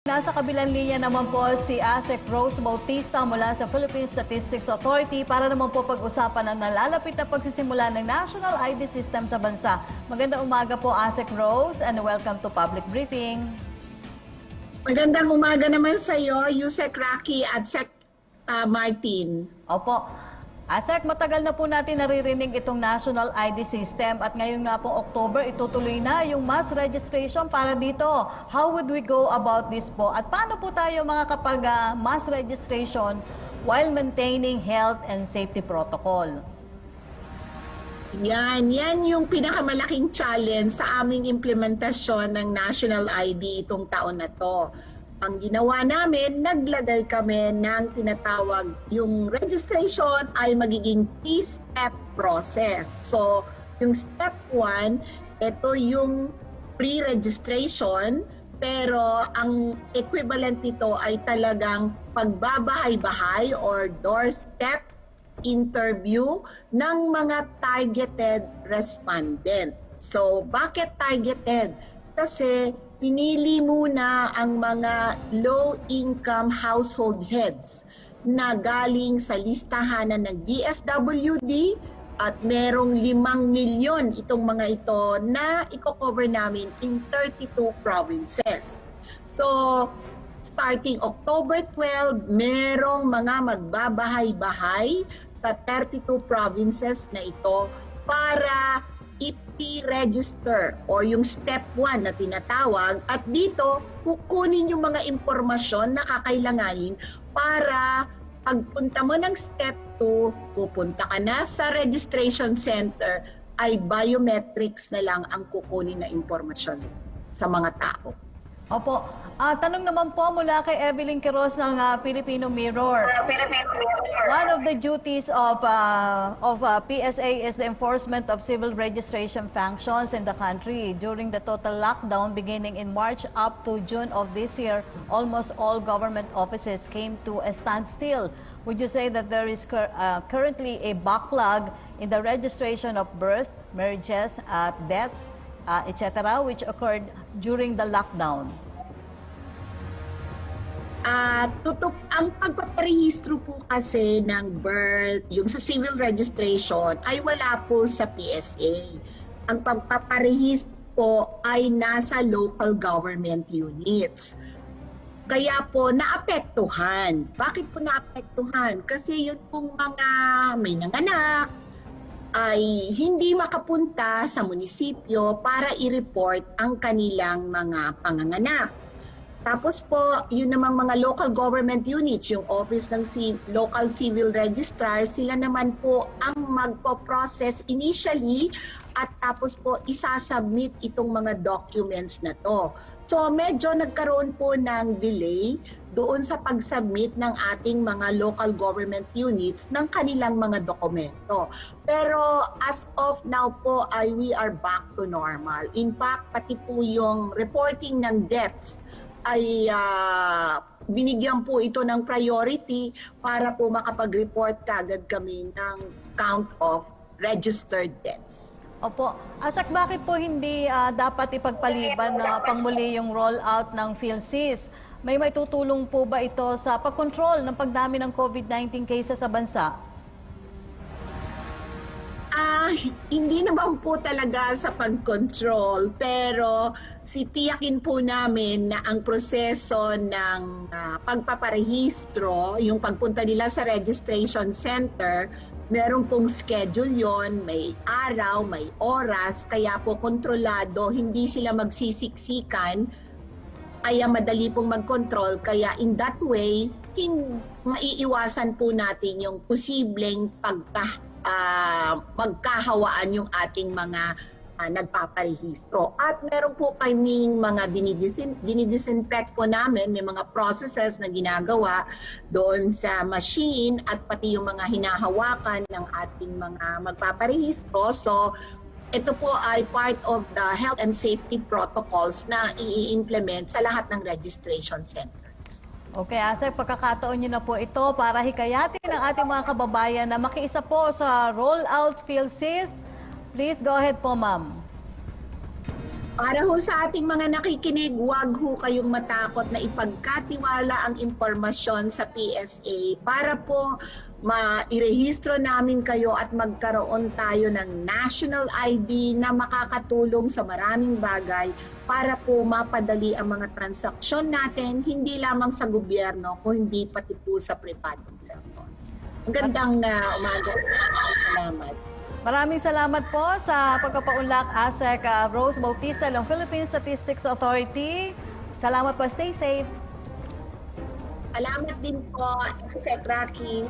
Nasa kabilang linya naman po si ASEC Rose Bautista mula sa Philippine Statistics Authority para naman po pag-usapan ang nalalapit na pagsisimula ng National ID System sa bansa. Magandang umaga po ASEC Rose and welcome to Public Briefing. Magandang umaga naman sa iyo, Yusek Rocky at Sec Martin. Opo. ASEC, matagal na po natin naririnig itong National ID System at ngayon nga po October, itutuloy na yung mass registration para dito. How would we go about this po? At paano po tayo makakapag mass registration while maintaining health and safety protocol? Yan yung pinakamalaking challenge sa aming implementasyon ng National ID itong taon na to. Ang ginawa namin, naglagay kami ng tinatawag, yung registration ay magiging 3-step process. So, yung step 1, ito yung pre-registration, pero ang equivalent nito ay talagang pagbabahay-bahay or doorstep interview ng mga targeted respondent. So, bakit targeted? Kasi pinili muna ang mga low-income household heads na galing sa listahanan ng DSWD at merong 5 milyon itong mga ito na i-cover namin in 32 provinces. So, starting October 12, merong mga magbabahay-bahay sa 32 provinces na ito para i-register or yung step 1 na tinatawag at dito kukunin yung mga impormasyon na kakailanganin para pagpunta mo ng step 2, pupunta ka na sa registration center ay biometrics na lang ang kukunin na impormasyon sa mga tao. Opo. Tanong naman po mula kay Evelyn Quiroz ng Filipino Mirror. One of the duties of PSA is the enforcement of civil registration functions in the country. During the total lockdown beginning in March up to June of this year, almost all government offices came to a standstill. Would you say that there is currently a backlog in the registration of birth, marriages, deaths, etc., which occurred during the lockdown? Ang pagpaparehistro po kasi ng birth, yung sa civil registration, ay wala po sa PSA. Ang pagpaparehistro po ay nasa local government units. Kaya po naapektuhan. Bakit po naapektuhan? Kasi yun pong mga may nanganak, ay hindi makapunta sa munisipyo para i-report ang kanilang mga panganganak. Tapos po, yun namang mga local government units, yung office ng local civil registrar, sila naman po ang magpo-process initially at tapos po isasubmit itong mga documents na to. So medyo nagkaroon po ng delay doon sa pag-submit ng ating mga local government units ng kanilang mga dokumento. Pero as of now po ay we are back to normal. In fact, pati po yung reporting ng deaths ay binigyan po ito ng priority para po makapag-report kagad kami ng count of registered deaths. Opo. Asak, bakit po hindi dapat ipagpaliban na pangmuli yung rollout ng PhilSys? May tutulong po ba ito sa pagkontrol ng pagdami ng COVID-19 cases sa bansa? Hindi naman po talaga sa pag-control, pero tiyakin po namin na ang proseso ng pagpaparehistro, yung pagpunta nila sa registration center, meron pong schedule yon, may araw, may oras, kaya po kontrolado, hindi sila magsisiksikan, kaya madali pong mag-control, kaya in that way, maiiwasan po natin yung posibleng magkahawaan yung ating mga nagpaparehistro. At meron po kaming mga dinidisinfect po namin, may mga processes na ginagawa doon sa machine at pati yung mga hinahawakan ng ating mga magpaparehistro. So, ito po ay part of the health and safety protocols na i-implement sa lahat ng registration center. Okay, Asek, pagkakataon niyo na po ito para hikayatin ang ating mga kababayan na makiisa po sa rollout PhilSys. Please go ahead po, ma'am. Para ho sa ating mga nakikinig, huwag ho kayong matakot na ipagkatiwala ang impormasyon sa PSA para po mairehistro namin kayo at magkaroon tayo ng national ID na makakatulong sa maraming bagay para po mapadali ang mga transaksyon natin, hindi lamang sa gobyerno, kundi pati po sa pribadong sektor. Magandang umaga. Salamat. Maraming salamat po sa pagpapaunlak, ASEC Rose Bautista ng Philippine Statistics Authority. Salamat po. Stay safe. Salamat din po, Sec. Rocky.